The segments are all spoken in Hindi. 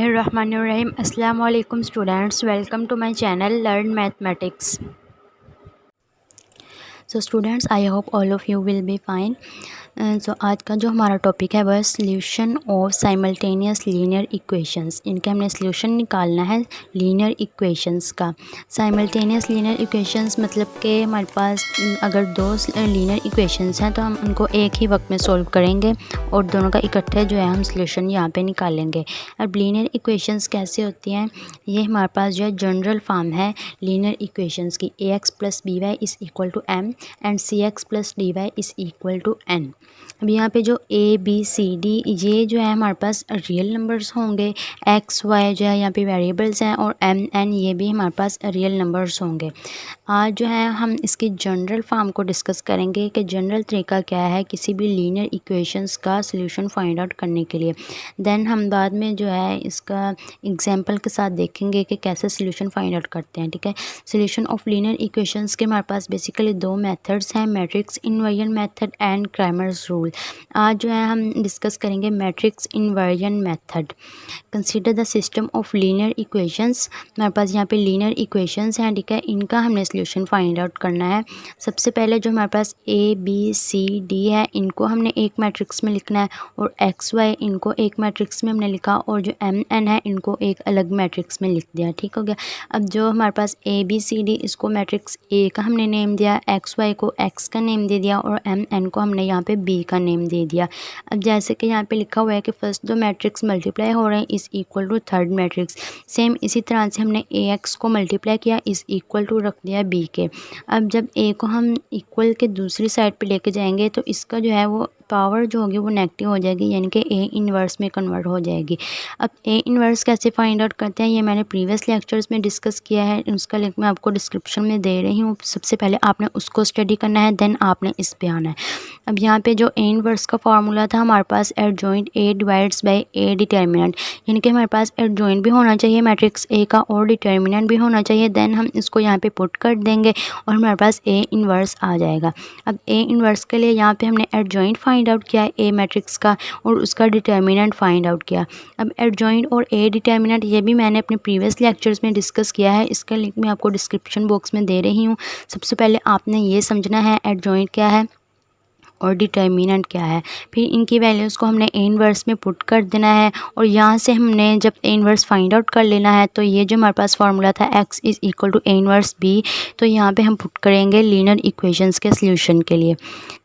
बिस्मिल्लाहिर्रहमानिर्रहीम। अस्सलामुअलैकुम students, welcome to my channel learn mathematics. So students, I hope all of you will be fine. So आज का जो हमारा टॉपिक है वह है solution of simultaneous linear equations. इनके हमने सॉल्यूशन निकालना है लीनियर इक्वेशंस का। साइमल्टेनियस लीनियर इक्वेशंस मतलब कि हमारे पास अगर दो लीनियर इक्वेशंस हैं तो हम उनको एक ही वक्त में सॉल्व करेंगे और दोनों का इकट्ठे जो है हम सॉल्यूशन यहाँ पे निकालेंगे। अब लीनियर इक्वेशंस कैसे होती हैं, ये हमारे पास जो है जनरल फॉर्म है लीनियर इक्वेशंस की। ax + by is equal to m and cx + dy is equal to n। अब यहाँ पे जो a b c d ये जो है हमारे पास रियल नंबर्स होंगे, x y जो है यहाँ पे वेरिएबल्स हैं और m n ये भी हमारे पास रियल नंबर्स होंगे। आज जो है हम इसकी जनरल फॉर्म को डिस्कस करेंगे कि जनरल तरीका क्या है किसी भी लीनियर इक्वेशंस का सॉल्यूशन फाइंड आउट करने के लिए। देन हम बाद में जो है इसका एग्जांपल के साथ देखेंगे कि कैसे सॉल्यूशन फाइंड आउट करते हैं। ठीक है, सॉल्यूशन ऑफ लीनियर इक्वेशंस के हमारे पास बेसिकली दो मेथड्स हैं, matrix inversion method and Cramer's rule. आज जो है हम डिस्कस करेंगे matrix inversion method. Consider the system of linear equations. हमारे पास यहाँ पे लीनियर इक्वेशंस हैं, ठीक है, इनका हमने सॉल्यूशन फाइंड आउट करना है। सबसे पहले जो हमारे पास a b c d है इनको हमने एक मैट्रिक्स में लिखना है और x y इनको एक मैट्रिक्स में हमने लिखा और जो m n है इनको एक अलग मैट्रिक्स में लिख दिया। ठीक हो गया। अब जो हमारे पास a b c d इसको मैट्रिक्स a का हमने नेम दिया, x y को x का नेम दे दिया और m n को हमने यहाँ पे b का नेम दे दिया। अब जैसे कि यहाँ पे लिखा हुआ है कि फर्स्ट दो मैट्रिक्स मल्टीप्लाई हो रहे हैं is equal to third matrix, same इसी तरह से हमने ax को मल्टीप्लाई किया इज़ इक्वल टू रख दिया b के। अब जब a को हम इक्वल के दूसरी साइड पे लेके जाएंगे तो इसका जो है वो पावर जो होगी वो नेगेटिव हो जाएगी, यानी कि a इन्वर्स में कन्वर्ट हो जाएगी। अब a इन्वर्स कैसे फाइंड आउट करते हैं ये मैंने प्रीवियस लेक्चर्स में डिस्कस किया है, उसका लिंक मैं आपको डिस्क्रिप्शन में दे रही हूँ। सबसे पहले आपने उसको स्टडी करना है, देन आपने इस पे आना है। अब यहाँ पे जो a इन्वर्स का फार्मूला था हमारे पास adjoint a divides by a determinant, यानी कि हमारे पास एडजॉइंट भी होना चाहिए मैट्रिक्स a का और डिटर्मिनेंट भी होना चाहिए। देन हम इसको यहाँ पे पुट कर देंगे और हमारे पास a इन्वर्स आ जाएगा। अब a इन्वर्स के लिए यहाँ पे हमने एडजॉइंट फाइंड आउट किया है a मैट्रिक्स का और उसका डिटर्मिनेंट फाइंड आउट किया। अब एडजॉइंट और a डिटर्मिनेंट ये भी मैंने अपने प्रीवियस लेक्चर्स में डिस्कस किया है, इसका लिंक मैं आपको डिस्क्रिप्शन बॉक्स में दे रही हूँ। सबसे पहले आपने ये समझना है एडजॉइंट क्या है और डिटर्मिनेंट क्या है, फिर इनकी वैल्यूज़ को हमने a इन्वर्स में पुट कर देना है और यहाँ से हमने जब a इन्वर्स फाइंड आउट कर लेना है तो ये जो हमारे पास फार्मूला था x is equal to a inverse b, तो यहाँ पे हम पुट करेंगे लीनियर इक्वेशंस के सॉल्यूशन के लिए।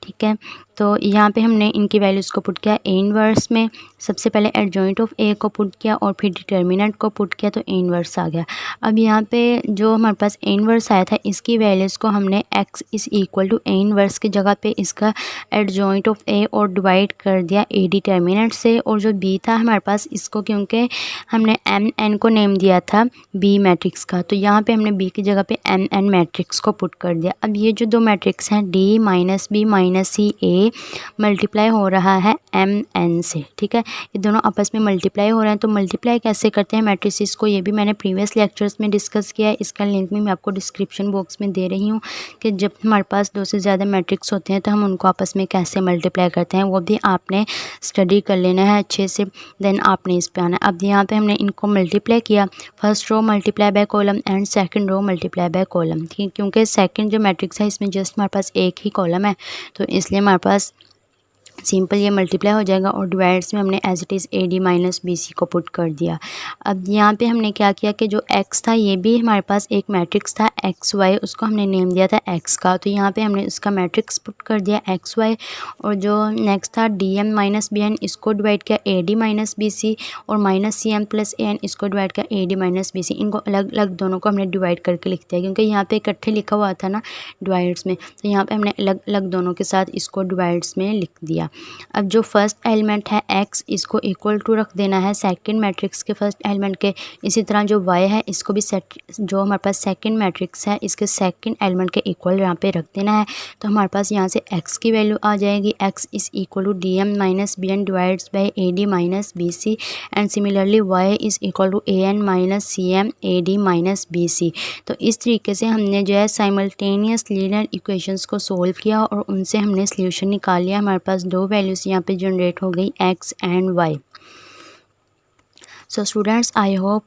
ठीक है, तो यहाँ पे हमने इनकी वैल्यूज़ को पुट किया a इन्वर्स में। सबसे पहले एडजॉइंट ऑफ a को पुट किया और फिर डिटर्मिनेंट को पुट किया तो a इन्वर्स आ गया। अब यहाँ पे जो हमारे पास a इन्वर्स आया था इसकी वैल्यूज़ को हमने x is equal to a inverse की जगह पे इसका एडजॉइंट ऑफ a और डिवाइड कर दिया a डिटर्मिनेंट से, और जो b था हमारे पास इसको क्योंकि हमने m n को नेम दिया था b मैट्रिक्स का तो यहाँ पे हमने b की जगह पे m n मैट्रिक्स को पुट कर दिया। अब ये जो दो मैट्रिक्स हैं d minus b minus c a multiply हो रहा है m n से। ठीक है, ये दोनों आपस में मल्टीप्लाई हो रहे हैं, तो मल्टीप्लाई कैसे करते हैं मैट्रिसेस को ये भी मैंने प्रीवियस लेक्चर्स में डिस्कस किया है, इसका लिंक भी मैं आपको डिस्क्रिप्शन बॉक्स में दे रही हूँ कि जब हमारे पास दो से ज़्यादा मैट्रिक्स होते हैं तो हम उनको आपस में कैसे मल्टीप्लाई करते हैं वो भी आपने स्टडी कर लेना है अच्छे से, देन आपने इस पे आना है। अब यहाँ पे हमने इनको मल्टीप्लाई किया, first row multiply by column and second row multiply by column. ठीक, क्योंकि सेकंड जो मैट्रिक्स है इसमें जस्ट हमारे पास एक ही कॉलम है तो इसलिए हमारे पास सिंपल ये मल्टीप्लाई हो जाएगा और डिवाइड्स में हमने as it is A D minus B C को पुट कर दिया। अब यहाँ पे हमने क्या किया कि जो x था ये भी हमारे पास एक मैट्रिक्स था एक्स वाई, उसको हमने नेम दिया था x का, तो यहाँ पे हमने उसका मैट्रिक्स पुट कर दिया एक्स वाई। और जो नेक्स्ट था D M minus B N इसको डिवाइड किया A D minus B C और minus C M plus A N इसको डिवाइड किया A D minus B C. इनको अलग अलग दोनों को हमने डिवाइड करके लिख दिया क्योंकि यहाँ पे इकट्ठे लिखा हुआ था ना डिवाइड्स में, तो यहाँ पे हमने अलग अलग दोनों के साथ इसको डिवाइड्स में लिख दिया। अब जो फर्स्ट एलिमेंट है x इसको इक्वल टू रख देना है सेकंड मैट्रिक्स के फर्स्ट एलिमेंट के, इसी तरह जो y है इसको भी जो हमारे पास सेकंड मैट्रिक्स है इसके सेकंड एलिमेंट के इक्वल यहाँ पे रख देना है। तो हमारे पास यहाँ से x की वैल्यू आ जाएगी x is equal to D M minus B N divides by A D minus B C and similarly y is equal to A N minus C M A D minus B C. तो इस तरीके से हमने जो है साइमल्टेनियस लीनियर इक्वेशंस को सोल्व किया और उनसे हमने सॉल्यूशन निकाल लिया। हमारे पास दो वैल्यूज़ यहाँ पे जनरेट हो गई x and y। So students, I hope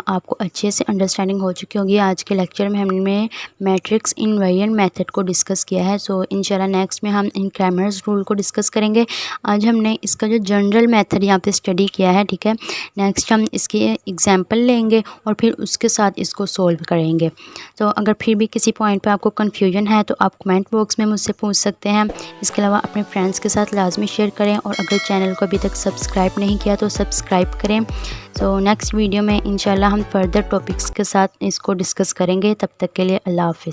आपको अच्छे से अंडरस्टैंडिंग हो चुकी होगी। आज के लेक्चर में हमने मैट्रिक्स इन्वर्जन मेथड को डिस्कस किया है। सो इंशाल्लाह नेक्स्ट में हम इन क्रैमर्स रूल को डिस्कस करेंगे। आज हमने इसका जो जनरल मेथड यहाँ पे स्टडी किया है, ठीक है। नेक्स्ट हम इसकी एग्जांपल लेंगे और फिर उसके साथ इसको सोल्व करेंगे। तो अगर फिर भी किसी पॉइंट पे आपको कन्फ्यूजन है तो आप कमेंट बॉक्स में मुझसे पूछ सकते हैं। इसके अलावा अपने फ्रेंड्स के साथ लाजमी शेयर करें और अगर चैनल को अभी तक सब्सक्राइब नहीं किया तो सब्सक्राइब करें। सो नेक्स्ट वीडियो में इंशाल्लाह हम फर्दर टॉपिक्स के साथ इसको डिस्कस करेंगे। तब तक के लिए अल्लाह हाफ़िज़।